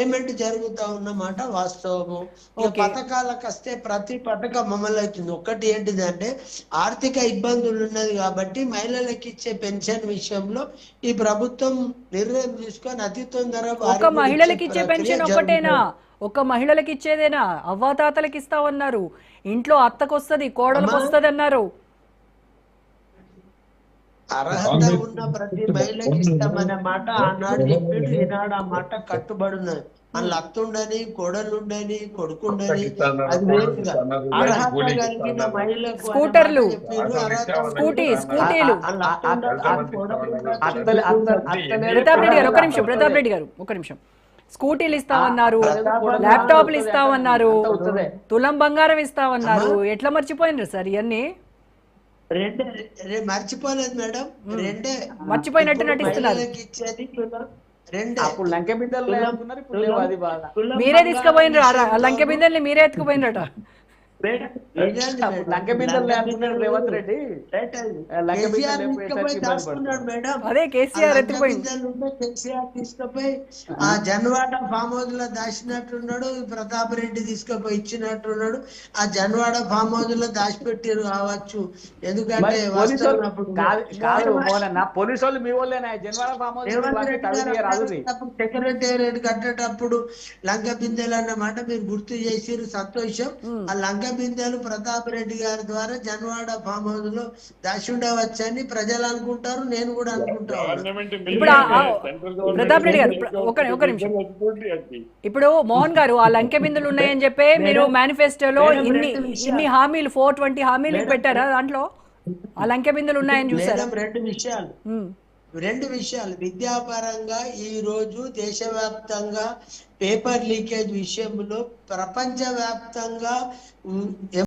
Payment జరుగుతా ఉన్నమాట వాస్తవము. ఇక ఓకే. పథకాలకు వస్తే ప్రతి పథకం అమలు అవుతుంది. ఒక్కటి ఏంటిదంటే ఆర్థిక ఇబ్బందులు ఉన్నది కాబట్టి మహిళలకు ఇచ్చే పెన్షన్ విషయంలో ఈ ప్రభుత్వం నిర్ణయం తీసుకొని అతి తొందర ఒక వారికి కూడా ఇచ్చే మహిళలకి ఇచ్చే ప్రక్రియ పెన్షన్ ఒకటేనా? జరుగుతుంది. ఒక మహిళలకి ఇచ్చేదేనా? అవ్వాతాతలకి ఇస్తామన్నారు. ఇంట్లో అత్తకొస్తది, అమ్మా, కోడలకొస్తది అన్నారు. అర్హత ఉన్న ప్రతి మహిళకి ఇస్తామనే మాట ఆనాడు చెప్పిండు, ఈనాడు ఆ మాట కట్టుబడి ఉన్నది. అందులో అత్తుండని, కోడలుండని, కొడుకుండని, అది వేరుగా అర్హత కలిగిన మహిళకు అనే మాట స్కూటర్లు, చెప్పిండు. అర్హత ఉన్నది. స్కూటీలు. అందులో అత్త ఉండొచ్చు, కోడలు ఉండొచ్చు, అత్తలే బిడ్డ అత్త ఉండొచ్చు. అత్తలేదు ప్రతాప్ రెడ్డి గారు కోడలు ఒక్క అంతా నిమిషం, ప్రతాప్ రెడ్డి గారు ఒక్క నిమిషం. స్కూటీలు ఇస్తామన్నారు, అత్తలేదు ల్యాప్టాప్లు ఇస్తామన్నారు, అంతా ఉత్తదే. తులం బంగారం ఇస్తామన్నారు. అమ్మా, ఎట్లా మర్చిపోయినారు సార్ ఇవన్నీ? రెండే మర్చిపోలేదు మేడం. రెండే మర్చిపోయినట్టు ఇప్పుడు నటిస్తున్నారు. మహిళలకు ఇచ్చేది రెండే. అప్పుడు లంకె బిడ్డలు అనుకున్నారు, ఇప్పుడు లేవు. అది బాధ. మీరే తీసుకుపోయినరు ఆ లంకె బిందెల్ని, మీరే ఎత్తుకుపోయినరట. అప్పుడు లంకె బిడ్డలు అనుకున్నాడు రేవంత్ రెడ్డి. లంకె బిడ్డలు తీసుకుపోయి దాచుకున్నాడు మేడం. అదే కేసీఆర్ లంక ఎత్తుకుపోయింది. బిడ్డలు ఉంటే కేసీఆర్ తీసుకుపోయి ఆ జన్వాడ ఫామ్ హౌస్ లో దాచినట్టున్నాడు. ప్రతాప్ రెడ్డి తీసుకుపోయి ఇచ్చినట్టున్నాడు. ఆ జన్వాడ ఫామ్ హౌస్ లో దాచిపెట్టారు కావచ్చు. ఎందుకంటే పోలీసు వాస్తవం అప్పుడు కాదు మోనన్న, పోలీసు వాళ్ళు మీ వాళ్ళేనా? జన్వాడ ఫామ్ హౌస్ రేవంత్ రెడ్డి గారు రాదు. సెక్రటేరియట్ కట్టేటప్పుడు లంక బిందెలు అన్నమాట మీరు గుర్తు చేసిరు, సంతోషం. ఆ లంక బిందెలు ప్రతాప్ రెడ్డి గారి ద్వారా జన్వాడ ఫామ్ హౌస్ లో దాచి ఉండవచ్చని ప్రజలు అనుకుంటారు, నేను కూడా అనుకుంటాను. ఇప్పుడు ప్రతాప్ రెడ్డి గారు ఒక నిమిషం. ఇప్పుడు మోహన్ గారు ఆ లంకె బిందులు ఉన్నాయని చెప్పి మీరు మేనిఫెస్టోలో ఇన్ని హామీలు 420 హామీలు పెట్టారా? దాంట్లో ఆ లంకె బిందులు ఉన్నాయని చూసారా? రెండు విషయాలు విద్యాపరంగా ఈ రోజు దేశవ్యాప్తంగా పేపర్ లీకేజ్ విషయంలో ప్రపంచవ్యాప్తంగా